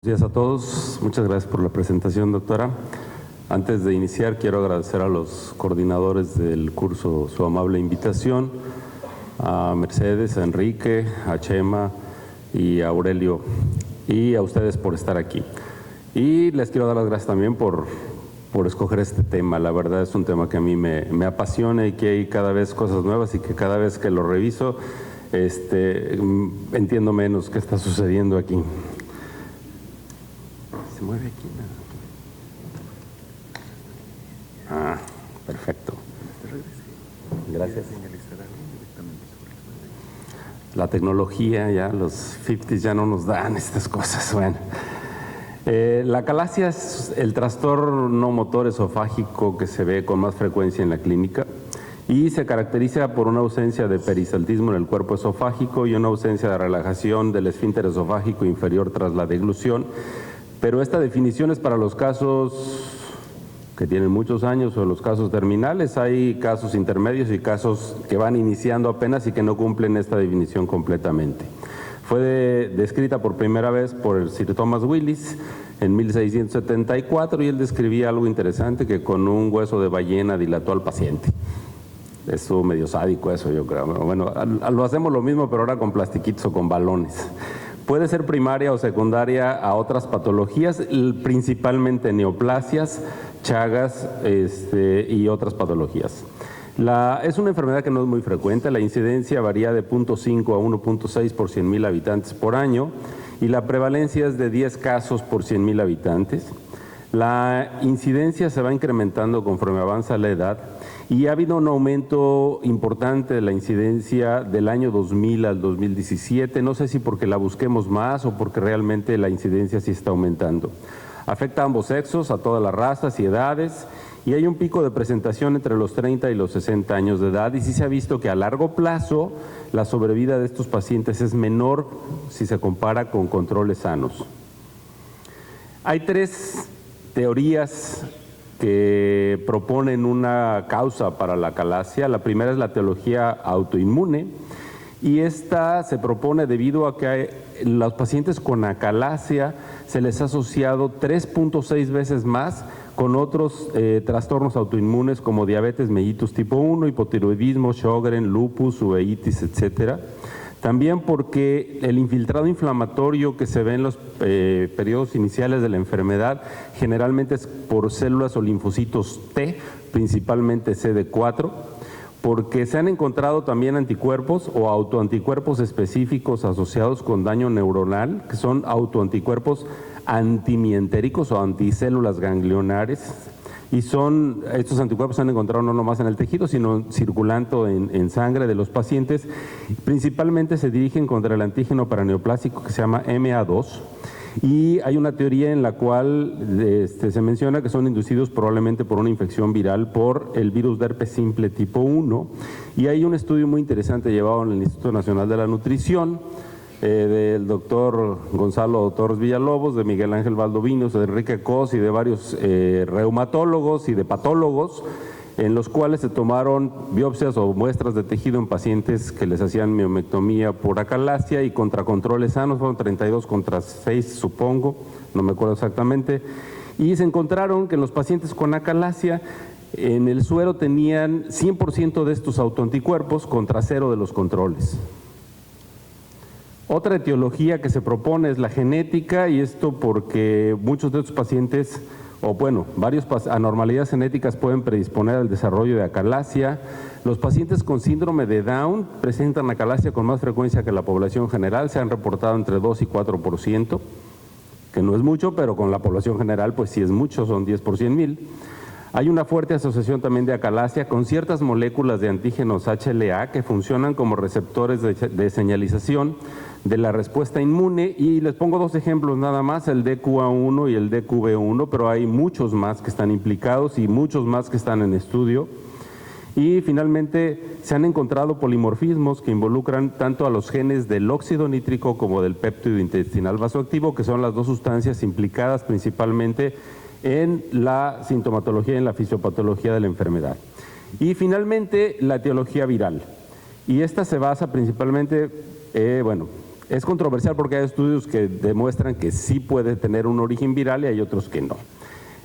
Buenos días a todos. Muchas gracias por la presentación, doctora. Antes de iniciar, quiero agradecer a los coordinadores del curso su amable invitación, a Mercedes, a Enrique, a Chema y a Aurelio, y a ustedes por estar aquí. Y les quiero dar las gracias también por escoger este tema. La verdad es un tema que a mí me apasiona y que hay cada vez cosas nuevas y que cada vez que lo reviso entiendo menos qué está sucediendo aquí. Se mueve aquí. Ah, perfecto. Gracias. La tecnología, ya los 50 ya no nos dan estas cosas. Bueno, la acalasia es el trastorno motor esofágico que se ve con más frecuencia en la clínica y se caracteriza por una ausencia de peristaltismo en el cuerpo esofágico y una ausencia de relajación del esfínter esofágico inferior tras la deglución. Pero esta definición es para los casos que tienen muchos años o los casos terminales. Hay casos intermedios y casos que van iniciando apenas y que no cumplen esta definición completamente. Fue descrita por primera vez por el Sir Thomas Willis en 1674 y él describía algo interesante, que con un hueso de ballena dilató al paciente. Estuvo medio sádico eso, yo creo. Bueno, lo hacemos lo mismo, pero ahora con plastiquitos o con balones. Puede ser primaria o secundaria a otras patologías, principalmente neoplasias, chagas y otras patologías. Es una enfermedad que no es muy frecuente, la incidencia varía de 0.5 a 1.6 por 100,000 habitantes por año y la prevalencia es de 10 casos por 100,000 habitantes. La incidencia se va incrementando conforme avanza la edad y ha habido un aumento importante de la incidencia del año 2000 al 2017, no sé si porque la busquemos más o porque realmente la incidencia sí está aumentando. Afecta a ambos sexos, a todas las razas y edades, y hay un pico de presentación entre los 30 y los 60 años de edad, y sí se ha visto que a largo plazo la sobrevida de estos pacientes es menor si se compara con controles sanos. Hay tres teorías que proponen una causa para la acalasia. La primera es la teología autoinmune y esta se propone debido a que a los pacientes con acalasia se les ha asociado 3.6 veces más con otros trastornos autoinmunes como diabetes mellitus tipo 1, hipotiroidismo, Sjögren, lupus, uveitis, etcétera. También porque el infiltrado inflamatorio que se ve en los periodos iniciales de la enfermedad generalmente es por células o linfocitos T, principalmente CD4, porque se han encontrado también anticuerpos o autoanticuerpos específicos asociados con daño neuronal, que son autoanticuerpos antimientéricos o anticélulas ganglionares. Y estos anticuerpos se han encontrado no nomás en el tejido, sino circulando en sangre de los pacientes. Principalmente se dirigen contra el antígeno paraneoplásico que se llama MA2. Y hay una teoría en la cual se menciona que son inducidos probablemente por una infección viral por el virus de herpes simple tipo 1. Y hay un estudio muy interesante llevado en el Instituto Nacional de la Nutrición, del doctor Gonzalo Torres Villalobos, de Miguel Ángel Valdovinos, de Enrique Cos y de varios reumatólogos y de patólogos, en los cuales se tomaron biopsias o muestras de tejido en pacientes que les hacían miomectomía por acalasia y contra controles sanos, fueron 32 contra 6 supongo, no me acuerdo exactamente, y se encontraron que en los pacientes con acalasia en el suero tenían 100% de estos autoanticuerpos contra 0 de los controles. Otra etiología que se propone es la genética, y esto porque muchos de estos pacientes, o bueno, varias anormalidades genéticas pueden predisponer al desarrollo de acalasia. Los pacientes con síndrome de Down presentan acalasia con más frecuencia que la población general, se han reportado entre 2 y 4%, que no es mucho, pero con la población general pues sí es mucho, son 10 por 100,000. Hay una fuerte asociación también de acalasia con ciertas moléculas de antígenos HLA que funcionan como receptores de señalización de la respuesta inmune, y les pongo dos ejemplos nada más, el DQA1 y el DQB1, pero hay muchos más que están implicados y muchos más que están en estudio. Y finalmente se han encontrado polimorfismos que involucran tanto a los genes del óxido nítrico como del péptido intestinal vasoactivo, que son las dos sustancias implicadas principalmente en la sintomatología y en la fisiopatología de la enfermedad. Y finalmente la etiología viral, y esta se basa principalmente, Es controversial porque hay estudios que demuestran que sí puede tener un origen viral y hay otros que no.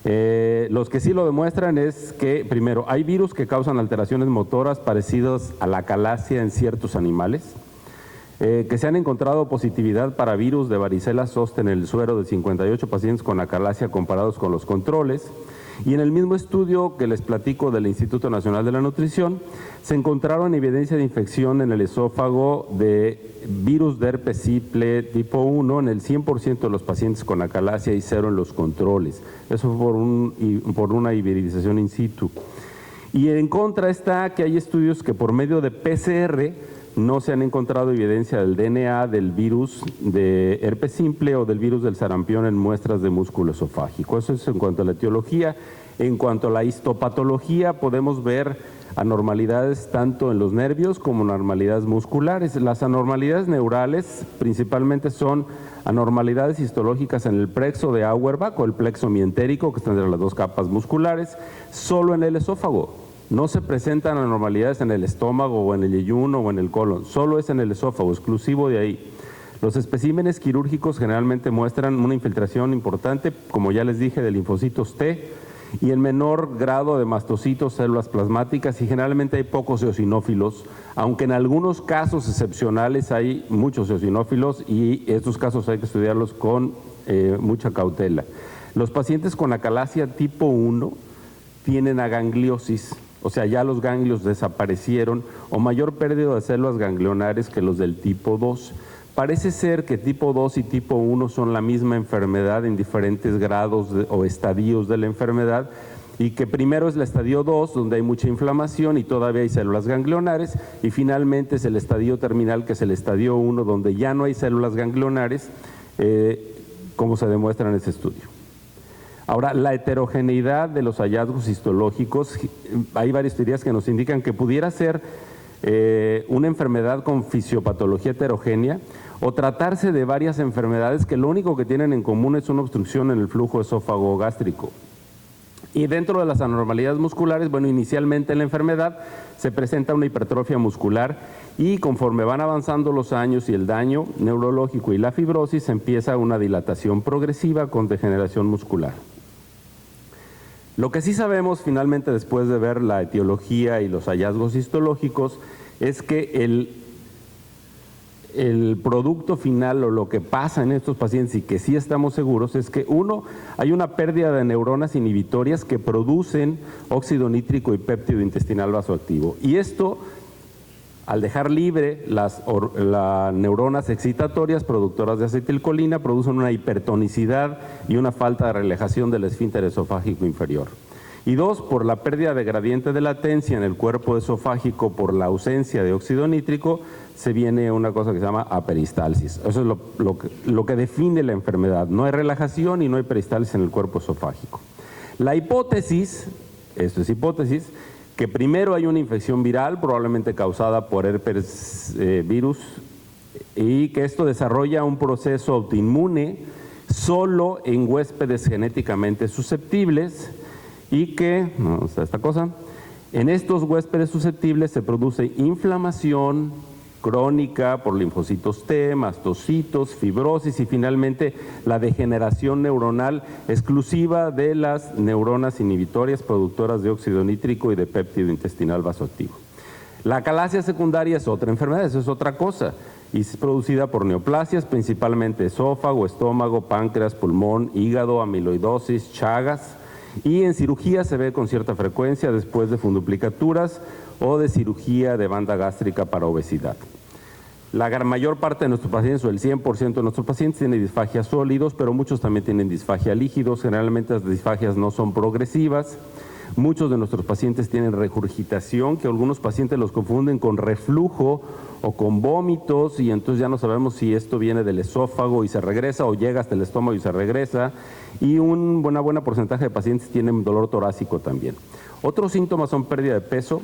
Los que sí lo demuestran es que, primero, hay virus que causan alteraciones motoras parecidas a la acalasia en ciertos animales, que se han encontrado positividad para virus de varicela zoster en el suero de 58 pacientes con acalasia comparados con los controles. Y en el mismo estudio que les platico del Instituto Nacional de la Nutrición, se encontraron evidencia de infección en el esófago de virus de herpes simple tipo 1 en el 100% de los pacientes con acalasia y 0 en los controles. Eso fue por una hibridización in situ. Y en contra está que hay estudios que por medio de PCR no se han encontrado evidencia del DNA del virus de herpes simple o del virus del sarampión en muestras de músculo esofágico. Eso es en cuanto a la etiología. En cuanto a la histopatología, podemos ver anormalidades tanto en los nervios como anormalidades musculares. Las anormalidades neurales principalmente son anormalidades histológicas en el plexo de Auerbach o el plexo mientérico, que están entre las dos capas musculares, solo en el esófago. No se presentan anormalidades en el estómago o en el yeyuno o en el colon, solo es en el esófago, exclusivo de ahí. Los especímenes quirúrgicos generalmente muestran una infiltración importante, como ya les dije, de linfocitos T y en menor grado de mastocitos, células plasmáticas, y generalmente hay pocos eosinófilos, aunque en algunos casos excepcionales hay muchos eosinófilos y estos casos hay que estudiarlos con mucha cautela. Los pacientes con acalasia tipo 1 tienen agangliosis, o sea, ya los ganglios desaparecieron o mayor pérdida de células ganglionares que los del tipo 2. Parece ser que tipo 2 y tipo 1 son la misma enfermedad en diferentes grados o estadios de la enfermedad, y que primero es el estadio 2, donde hay mucha inflamación y todavía hay células ganglionares, y finalmente es el estadio terminal, que es el estadio 1, donde ya no hay células ganglionares, como se demuestra en ese estudio. Ahora, la heterogeneidad de los hallazgos histológicos, hay varias teorías que nos indican que pudiera ser una enfermedad con fisiopatología heterogénea o tratarse de varias enfermedades que lo único que tienen en común es una obstrucción en el flujo esófago gástrico. Y dentro de las anormalidades musculares, bueno, inicialmente en la enfermedad se presenta una hipertrofia muscular y conforme van avanzando los años y el daño neurológico y la fibrosis, empieza una dilatación progresiva con degeneración muscular. Lo que sí sabemos finalmente después de ver la etiología y los hallazgos histológicos es que el producto final o lo que pasa en estos pacientes y que sí estamos seguros es que uno, hay una pérdida de neuronas inhibitorias que producen óxido nítrico y péptido intestinal vasoactivo, y esto al dejar libre las neuronas excitatorias productoras de acetilcolina producen una hipertonicidad y una falta de relajación del esfínter esofágico inferior. Y dos, por la pérdida de gradiente de latencia en el cuerpo esofágico por la ausencia de óxido nítrico, se viene una cosa que se llama aperistalsis. Eso es lo que define la enfermedad. No hay relajación y no hay peristalsis en el cuerpo esofágico. La hipótesis, esto es hipótesis, que primero hay una infección viral, probablemente causada por herpes virus, y que esto desarrolla un proceso autoinmune solo en huéspedes genéticamente susceptibles, y que, no está esta cosa, en estos huéspedes susceptibles se produce inflamación crónica por linfocitos T, mastocitos, fibrosis y finalmente la degeneración neuronal exclusiva de las neuronas inhibitorias productoras de óxido nítrico y de péptido intestinal vasoactivo. La acalasia secundaria es otra enfermedad, eso es otra cosa, y es producida por neoplasias, principalmente esófago, estómago, páncreas, pulmón, hígado, amiloidosis, chagas, y en cirugía se ve con cierta frecuencia después de funduplicaturas o de cirugía de banda gástrica para obesidad. La mayor parte de nuestros pacientes, o el 100% de nuestros pacientes, tienen disfagias sólidos, pero muchos también tienen disfagia líquidos. Generalmente las disfagias no son progresivas. Muchos de nuestros pacientes tienen regurgitación, que algunos pacientes los confunden con reflujo o con vómitos, y entonces ya no sabemos si esto viene del esófago y se regresa o llega hasta el estómago y se regresa. Y un buena porcentaje de pacientes tienen dolor torácico también. Otros síntomas son pérdida de peso,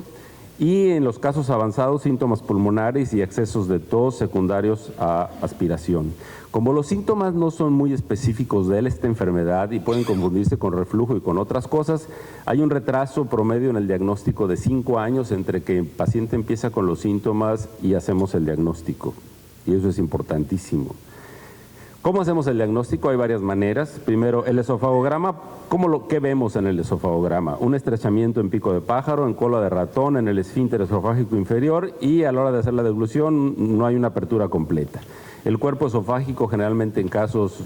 y en los casos avanzados síntomas pulmonares y excesos de tos secundarios a aspiración. Como los síntomas no son muy específicos de esta enfermedad y pueden confundirse con reflujo y con otras cosas, hay un retraso promedio en el diagnóstico de 5 años entre que el paciente empieza con los síntomas y hacemos el diagnóstico. y eso es importantísimo. ¿Cómo hacemos el diagnóstico? Hay varias maneras. Primero, el esofagograma. ¿Qué vemos en el esofagograma? Un estrechamiento en pico de pájaro, en cola de ratón, en el esfínter esofágico inferior, y a la hora de hacer la deglución no hay una apertura completa. El cuerpo esofágico, generalmente en casos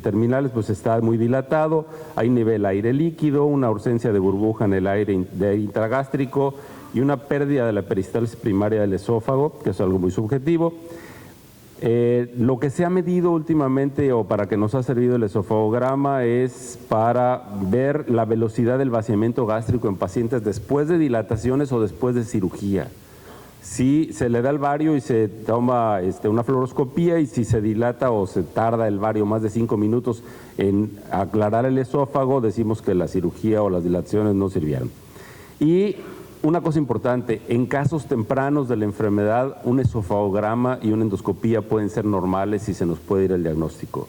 terminales, pues está muy dilatado, hay nivel aire líquido, una ausencia de burbuja en el aire intragástrico y una pérdida de la peristalsis primaria del esófago, que es algo muy subjetivo. Lo que se ha medido últimamente, o para que nos ha servido el esofagograma, es para ver la velocidad del vaciamiento gástrico en pacientes después de dilataciones o después de cirugía. Si se le da el vario y se toma una fluoroscopía, y si se dilata o se tarda el vario más de 5 minutos en aclarar el esófago, decimos que la cirugía o las dilataciones no sirvieron. Y una cosa importante, en casos tempranos de la enfermedad, un esofagograma y una endoscopía pueden ser normales y se nos puede ir el diagnóstico.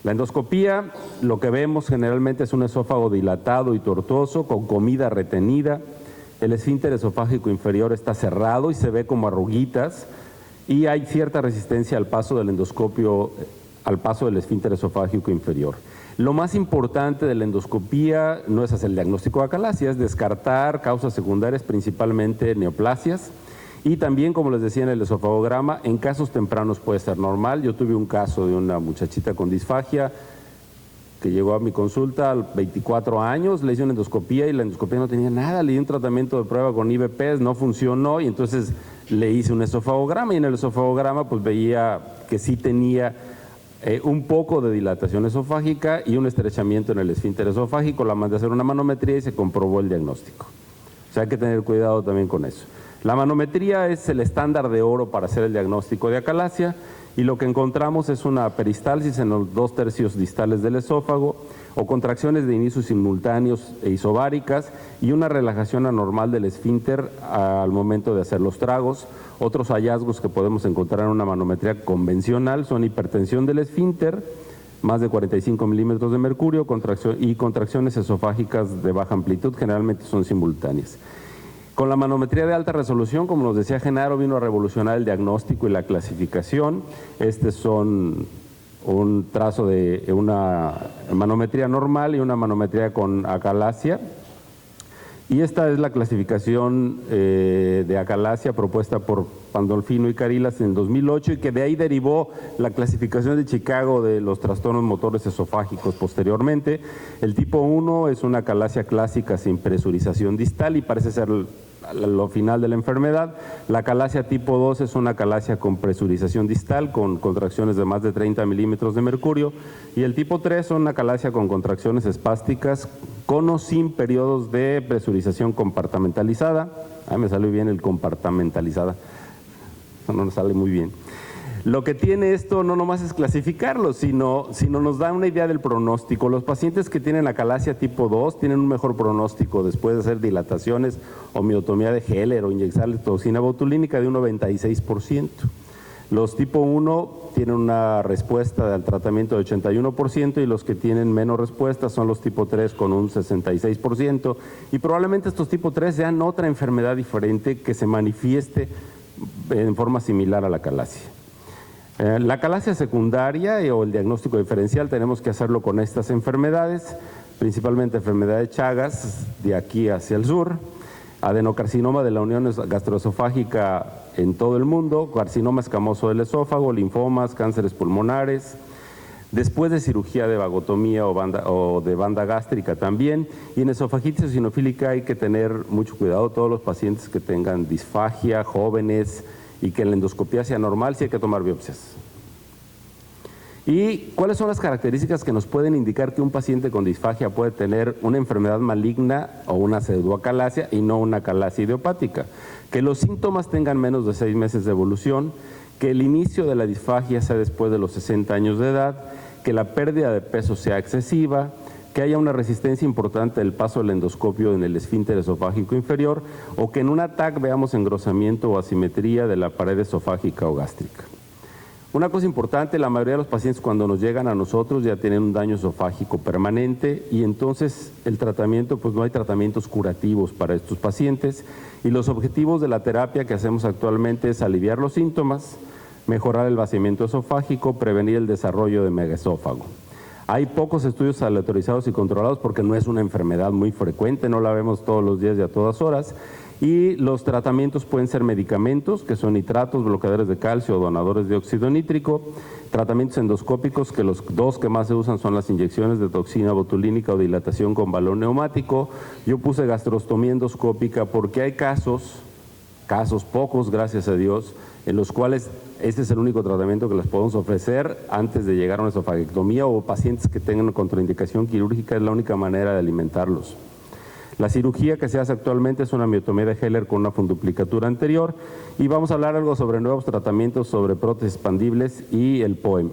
La endoscopía, lo que vemos generalmente es un esófago dilatado y tortuoso, con comida retenida. El esfínter esofágico inferior está cerrado y se ve como arruguitas, y hay cierta resistencia al paso del endoscopio, al paso del esfínter esofágico inferior. Lo más importante de la endoscopía no es hacer el diagnóstico de acalasia, es descartar causas secundarias, principalmente neoplasias, y también, como les decía en el esofagograma, en casos tempranos puede ser normal. Yo tuve un caso de una muchachita con disfagia que llegó a mi consulta a 24 años, le hice una endoscopía y la endoscopía no tenía nada, le di un tratamiento de prueba con IVPs, no funcionó, y entonces le hice un esofagograma, y en el esofagograma pues veía que sí tenía un poco de dilatación esofágica y un estrechamiento en el esfínter esofágico. La mandé a hacer una manometría y se comprobó el diagnóstico. O sea, hay que tener cuidado también con eso. La manometría es el estándar de oro para hacer el diagnóstico de acalasia, y lo que encontramos es una peristalsis en los 2/3 distales del esófago, o contracciones de inicio simultáneos e isobáricas, y una relajación anormal del esfínter al momento de hacer los tragos. Otros hallazgos que podemos encontrar en una manometría convencional son hipertensión del esfínter, más de 45 milímetros de mercurio, y contracciones esofágicas de baja amplitud, generalmente son simultáneas. Con la manometría de alta resolución, como nos decía Genaro, vino a revolucionar el diagnóstico y la clasificación. Son un trazo de una manometría normal y una manometría con acalasia. Y esta es la clasificación de acalasia propuesta por Pandolfino y Carilas en 2008, y que de ahí derivó la clasificación de Chicago de los trastornos motores esofágicos posteriormente. El tipo 1 es una acalasia clásica sin presurización distal y parece ser lo final de la enfermedad. La acalasia tipo 2 es una acalasia con presurización distal, con contracciones de más de 30 milímetros de mercurio, y el tipo 3 son una acalasia con contracciones espásticas, con o sin periodos de presurización compartimentalizada. Me salió bien el compartimentalizada, eso no nos sale muy bien. Lo que tiene esto no nomás es clasificarlo, sino nos da una idea del pronóstico. Los pacientes que tienen acalasia tipo 2 tienen un mejor pronóstico después de hacer dilataciones o miotomía de Heller o inyectarles toxina botulínica de un 96%. Los tipo 1 tienen una respuesta al tratamiento de 81%, y los que tienen menos respuesta son los tipo 3 con un 66%, y probablemente estos tipo 3 sean otra enfermedad diferente que se manifieste en forma similar a la acalasia. La acalasia secundaria o el diagnóstico diferencial tenemos que hacerlo con estas enfermedades, principalmente enfermedad de Chagas, de aquí hacia el sur, adenocarcinoma de la unión gastroesofágica en todo el mundo, carcinoma escamoso del esófago, linfomas, cánceres pulmonares, después de cirugía de vagotomía o de banda gástrica también. Y en esofagitis eosinofílica hay que tener mucho cuidado, todos los pacientes que tengan disfagia, jóvenes, y que la endoscopía sea normal, sí hay que tomar biopsias. ¿Y cuáles son las características que nos pueden indicar que un paciente con disfagia puede tener una enfermedad maligna o una pseudoacalasia y no una acalasia idiopática? Que los síntomas tengan menos de 6 meses de evolución, que el inicio de la disfagia sea después de los 60 años de edad, que la pérdida de peso sea excesiva, que haya una resistencia importante del paso del endoscopio en el esfínter esofágico inferior, o que en un TAC veamos engrosamiento o asimetría de la pared esofágica o gástrica. Una cosa importante, la mayoría de los pacientes cuando nos llegan a nosotros ya tienen un daño esofágico permanente y entonces el tratamiento, pues no hay tratamientos curativos para estos pacientes y los objetivos de la terapia que hacemos actualmente es aliviar los síntomas, mejorar el vaciamiento esofágico, prevenir el desarrollo de megaesófago. Hay pocos estudios aleatorizados y controlados porque no es una enfermedad muy frecuente, no la vemos todos los días y a todas horas. Y los tratamientos pueden ser medicamentos, que son nitratos, bloqueadores de calcio o donadores de óxido nítrico, tratamientos endoscópicos, que los dos que más se usan son las inyecciones de toxina botulínica o dilatación con balón neumático. Yo puse gastrostomía endoscópica porque hay casos pocos, gracias a Dios, en los cuales este es el único tratamiento que les podemos ofrecer antes de llegar a una esofagectomía o pacientes que tengan contraindicación quirúrgica, es la única manera de alimentarlos. La cirugía que se hace actualmente es una miotomía de Heller con una funduplicatura anterior y vamos a hablar algo sobre nuevos tratamientos sobre prótesis expandibles y el POEM.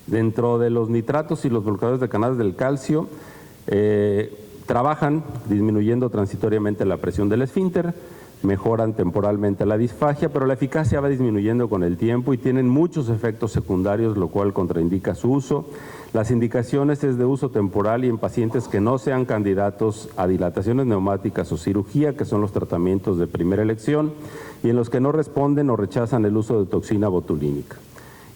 Dentro de los nitratos y los bloqueadores de canales del calcio, trabajan disminuyendo transitoriamente la presión del esfínter, mejoran temporalmente la disfagia, pero la eficacia va disminuyendo con el tiempo y tienen muchos efectos secundarios, lo cual contraindica su uso. Las indicaciones es de uso temporal y en pacientes que no sean candidatos a dilataciones neumáticas o cirugía, que son los tratamientos de primera elección, y en los que no responden o rechazan el uso de toxina botulínica.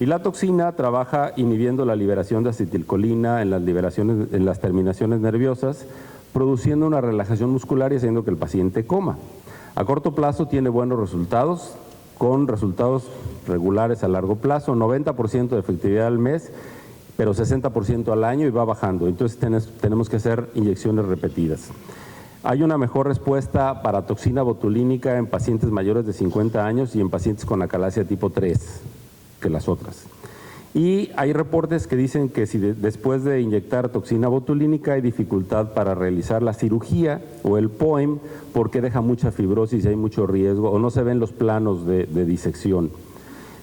Y la toxina trabaja inhibiendo la liberación de acetilcolina en las terminaciones nerviosas, produciendo una relajación muscular y haciendo que el paciente coma. A corto plazo tiene buenos resultados, con resultados regulares a largo plazo, 90% de efectividad al mes, pero 60% al año y va bajando. Entonces tenemos que hacer inyecciones repetidas. Hay una mejor respuesta para toxina botulínica en pacientes mayores de 50 años y en pacientes con acalasia tipo 3 que las otras. Y hay reportes que dicen que si después de inyectar toxina botulínica hay dificultad para realizar la cirugía o el POEM porque deja mucha fibrosis y hay mucho riesgo o no se ven los planos de disección.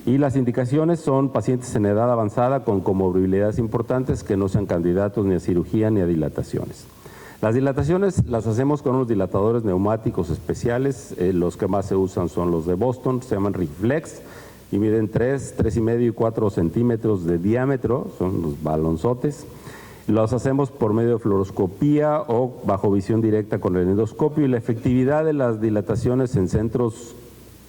Y las indicaciones son pacientes en edad avanzada con comorbilidades importantes que no sean candidatos ni a cirugía ni a dilataciones. Las dilataciones las hacemos con unos dilatadores neumáticos especiales, los que más se usan son los de Boston, se llaman Reflex, y miden 3,5 y 4 centímetros de diámetro, son los balonzotes. Los hacemos por medio de fluoroscopía o bajo visión directa con el endoscopio y la efectividad de las dilataciones en centros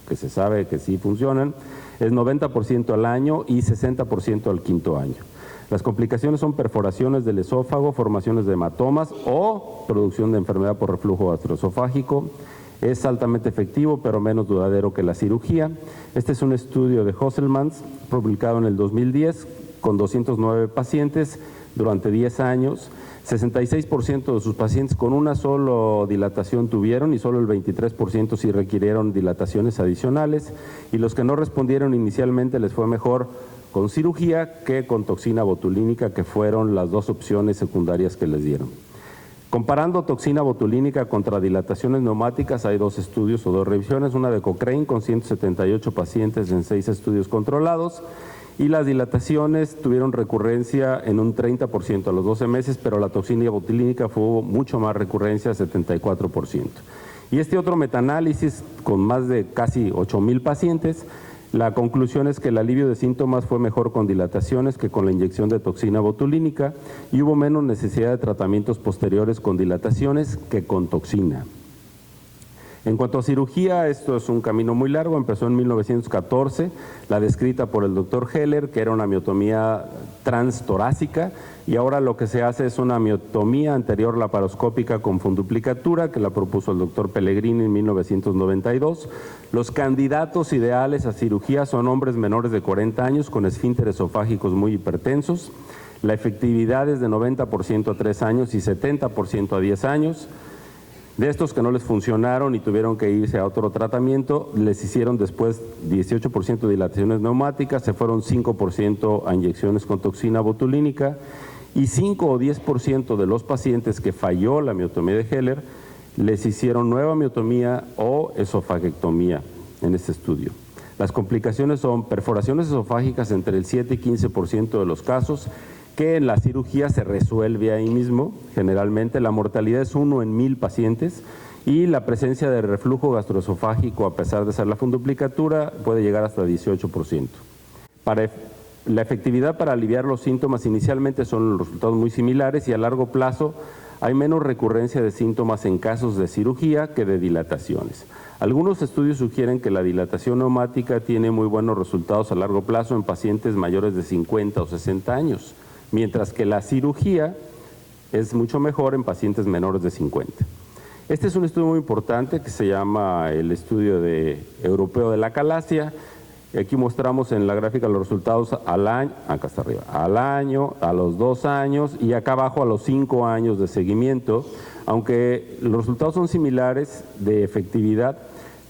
que se sabe que sí funcionan es 90% al año y 60% al quinto año. Las complicaciones son perforaciones del esófago, formaciones de hematomas o producción de enfermedad por reflujo gastroesofágico. Es altamente efectivo, pero menos duradero que la cirugía. Este es un estudio de Hosselmans, publicado en el 2010, con 209 pacientes durante 10 años. 66% de sus pacientes con una sola dilatación tuvieron y solo el 23% sí requirieron dilataciones adicionales. Y los que no respondieron inicialmente les fue mejor con cirugía que con toxina botulínica, que fueron las dos opciones secundarias que les dieron. Comparando toxina botulínica contra dilataciones neumáticas, hay dos estudios o dos revisiones, una de Cochrane con 178 pacientes en 6 estudios controlados y las dilataciones tuvieron recurrencia en un 30% a los 12 meses, pero la toxina botulínica fue mucho más recurrencia, 74%. Y este otro metaanálisis con más de casi 8,000 pacientes, la conclusión es que el alivio de síntomas fue mejor con dilataciones que con la inyección de toxina botulínica y hubo menos necesidad de tratamientos posteriores con dilataciones que con toxina. En cuanto a cirugía, esto es un camino muy largo, empezó en 1914, la descrita por el doctor Heller, que era una miotomía transtorácica, y ahora lo que se hace es una miotomía anterior laparoscópica con funduplicatura, que la propuso el doctor Pellegrini en 1992. Los candidatos ideales a cirugía son hombres menores de 40 años con esfínteres esofágicos muy hipertensos. La efectividad es de 90% a 3 años y 70% a 10 años. De estos que no les funcionaron y tuvieron que irse a otro tratamiento, les hicieron después 18% de dilataciones neumáticas, se fueron 5% a inyecciones con toxina botulínica y 5 o 10% de los pacientes que falló la miotomía de Heller les hicieron nueva miotomía o esofagectomía en este estudio. Las complicaciones son perforaciones esofágicas entre el 7 y 15% de los casos, que en la cirugía se resuelve ahí mismo. Generalmente la mortalidad es 1 en 1000 pacientes y la presencia de reflujo gastroesofágico, a pesar de ser la funduplicatura, puede llegar hasta 18%. La efectividad para aliviar los síntomas inicialmente son los resultados muy similares y a largo plazo hay menos recurrencia de síntomas en casos de cirugía que de dilataciones. Algunos estudios sugieren que la dilatación neumática tiene muy buenos resultados a largo plazo en pacientes mayores de 50 o 60 años, mientras que la cirugía es mucho mejor en pacientes menores de 50. Este es un estudio muy importante que se llama el estudio europeo de la acalasia. Aquí mostramos en la gráfica los resultados al año, acá está arriba, al año, a los 2 años y acá abajo a los 5 años de seguimiento. Aunque los resultados son similares de efectividad,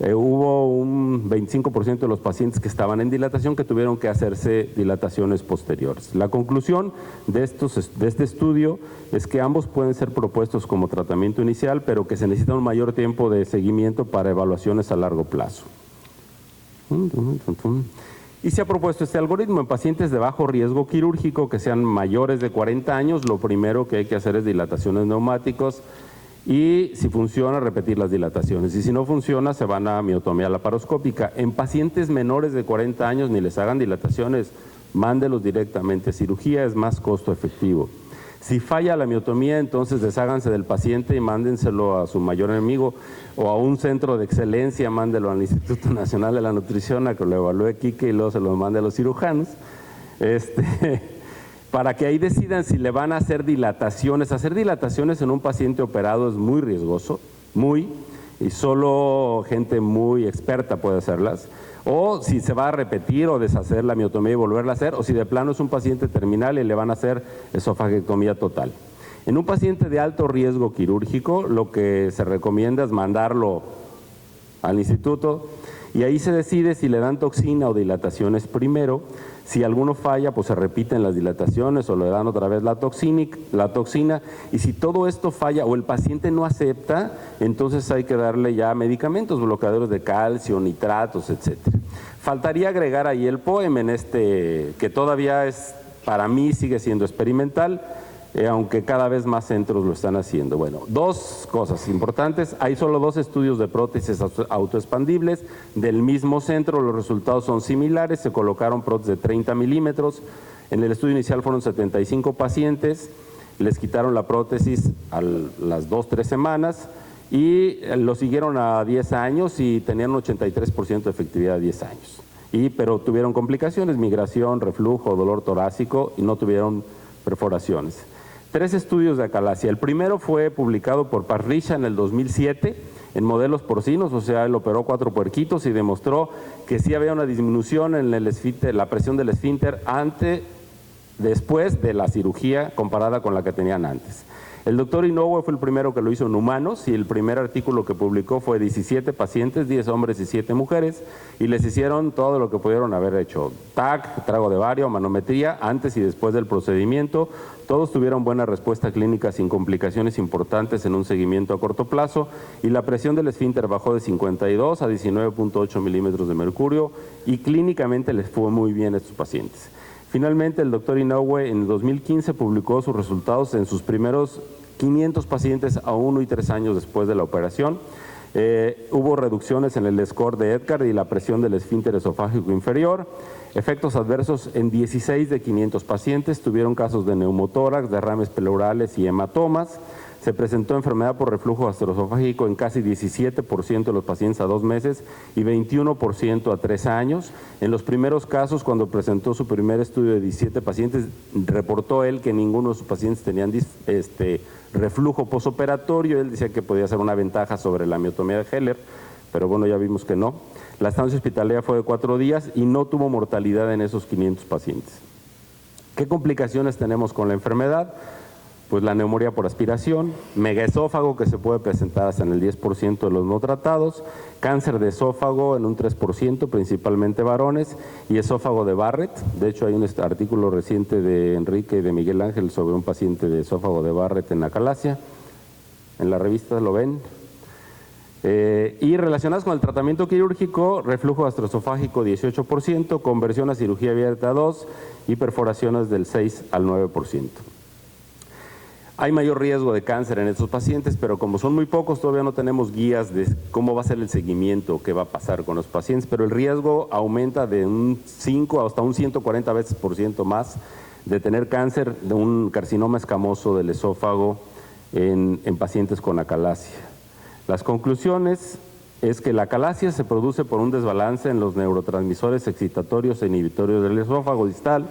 hubo un 25% de los pacientes que estaban en dilatación que tuvieron que hacerse dilataciones posteriores. La conclusión de este estudio es que ambos pueden ser propuestos como tratamiento inicial, pero que se necesita un mayor tiempo de seguimiento para evaluaciones a largo plazo. Y se ha propuesto este algoritmo en pacientes de bajo riesgo quirúrgico que sean mayores de 40 años. Lo primero que hay que hacer es dilataciones neumáticos y si funciona, repetir las dilataciones. Y si no funciona, se van a miotomía laparoscópica. En pacientes menores de 40 años ni les hagan dilataciones, mándelos directamente a cirugía, es más costo efectivo. Si falla la miotomía, entonces desháganse del paciente y mándenselo a su mayor enemigo o a un centro de excelencia, mándelo al Instituto Nacional de la Nutrición a que lo evalúe Quique y luego se lo mande a los cirujanos, para que ahí decidan si le van a hacer dilataciones. Hacer dilataciones en un paciente operado es muy riesgoso, y solo gente muy experta puede hacerlas. O si se va a repetir o deshacer la miotomía y volverla a hacer, o si de plano es un paciente terminal y le van a hacer esofagectomía total. En un paciente de alto riesgo quirúrgico, lo que se recomienda es mandarlo al instituto y ahí se decide si le dan toxina o dilataciones primero. Si alguno falla, pues se repiten las dilataciones o le dan otra vez la toxina. Y si todo esto falla o el paciente no acepta, entonces hay que darle ya medicamentos, bloqueadores de calcio, nitratos, etc. Faltaría agregar ahí el POEM que todavía para mí sigue siendo experimental, aunque cada vez más centros lo están haciendo. Bueno, 2 cosas importantes. Hay solo 2 estudios de prótesis autoexpandibles del mismo centro. Los resultados son similares. Se colocaron prótesis de 30 milímetros. En el estudio inicial fueron 75 pacientes. Les quitaron la prótesis a las 2-3 semanas y lo siguieron a 10 años y tenían un 83% de efectividad a 10 años. Pero tuvieron complicaciones, migración, reflujo, dolor torácico y no tuvieron perforaciones. 3 estudios de acalasia. El primero fue publicado por Parricha en el 2007 en modelos porcinos, o sea, él operó 4 puerquitos y demostró que sí había una disminución en el esfínter, la presión del esfínter después de la cirugía comparada con la que tenían antes. El doctor Inoue fue el primero que lo hizo en humanos y el primer artículo que publicó fue 17 pacientes, 10 hombres y 7 mujeres, y les hicieron todo lo que pudieron haber hecho: TAC, trago de bario, manometría, antes y después del procedimiento. Todos tuvieron buena respuesta clínica sin complicaciones importantes en un seguimiento a corto plazo y la presión del esfínter bajó de 52 a 19.8 milímetros de mercurio y clínicamente les fue muy bien a estos pacientes. Finalmente, el doctor Inoue en 2015 publicó sus resultados en sus primeros 500 pacientes a 1 y 3 años después de la operación. Hubo reducciones en el score de Edgar y la presión del esfínter esofágico inferior. Efectos adversos en 16 de 500 pacientes. Tuvieron casos de neumotórax, derrames pleurales y hematomas. Se presentó enfermedad por reflujo gastroesofágico en casi 17% de los pacientes a 2 meses y 21% a 3 años. En los primeros casos, cuando presentó su primer estudio de 17 pacientes, reportó él que ninguno de sus pacientes tenían reflujo posoperatorio. Él decía que podía ser una ventaja sobre la miotomía de Heller, pero bueno, ya vimos que no. La estancia hospitalaria fue de 4 días y no tuvo mortalidad en esos 500 pacientes. ¿Qué complicaciones tenemos con la enfermedad? Pues la neumonía por aspiración, megaesófago que se puede presentar hasta en el 10% de los no tratados, cáncer de esófago en un 3%, principalmente varones, y esófago de Barrett. De hecho, hay un artículo reciente de Enrique y de Miguel Ángel sobre un paciente de esófago de Barrett en acalasia. En la revista lo ven. Y relacionadas con el tratamiento quirúrgico, reflujo gastroesofágico 18%, conversión a cirugía abierta 2% y perforaciones del 6 al 9%. Hay mayor riesgo de cáncer en estos pacientes, pero como son muy pocos, todavía no tenemos guías de cómo va a ser el seguimiento, qué va a pasar con los pacientes, pero el riesgo aumenta de un 5 hasta un 140 veces por ciento más de tener cáncer de un carcinoma escamoso del esófago en pacientes con acalasia. Las conclusiones es que la acalasia se produce por un desbalance en los neurotransmisores excitatorios e inhibitorios del esófago distal,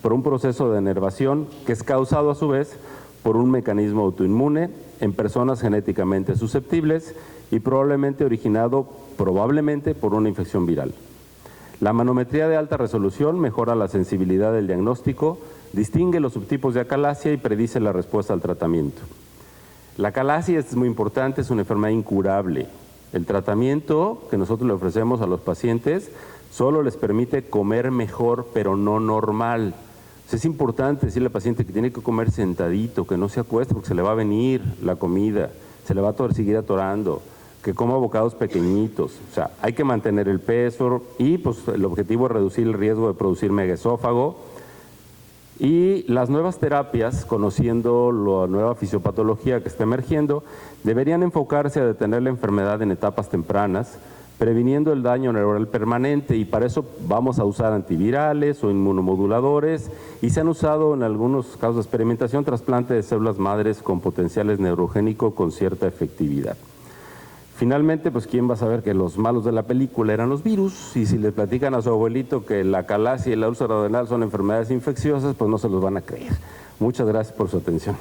por un proceso de enervación que es causado a su vez por un mecanismo autoinmune en personas genéticamente susceptibles y probablemente originado por una infección viral. La manometría de alta resolución mejora la sensibilidad del diagnóstico, distingue los subtipos de acalasia y predice la respuesta al tratamiento. La acalasia es muy importante, es una enfermedad incurable. El tratamiento que nosotros le ofrecemos a los pacientes solo les permite comer mejor, pero no normal. Es importante decirle al paciente que tiene que comer sentadito, que no se acueste porque se le va a venir la comida, se le va a seguir atorando, que coma bocados pequeñitos. O sea, hay que mantener el peso y pues, el objetivo es reducir el riesgo de producir megaesófago. Y las nuevas terapias, conociendo la nueva fisiopatología que está emergiendo, deberían enfocarse a detener la enfermedad en etapas tempranas, previniendo el daño neuronal permanente, y para eso vamos a usar antivirales o inmunomoduladores, y se han usado en algunos casos de experimentación trasplante de células madres con potenciales neurogénico con cierta efectividad. Finalmente, pues quién va a saber que los malos de la película eran los virus, y si le platican a su abuelito que la acalasia y la úlcera renal son enfermedades infecciosas, pues no se los van a creer. Muchas gracias por su atención.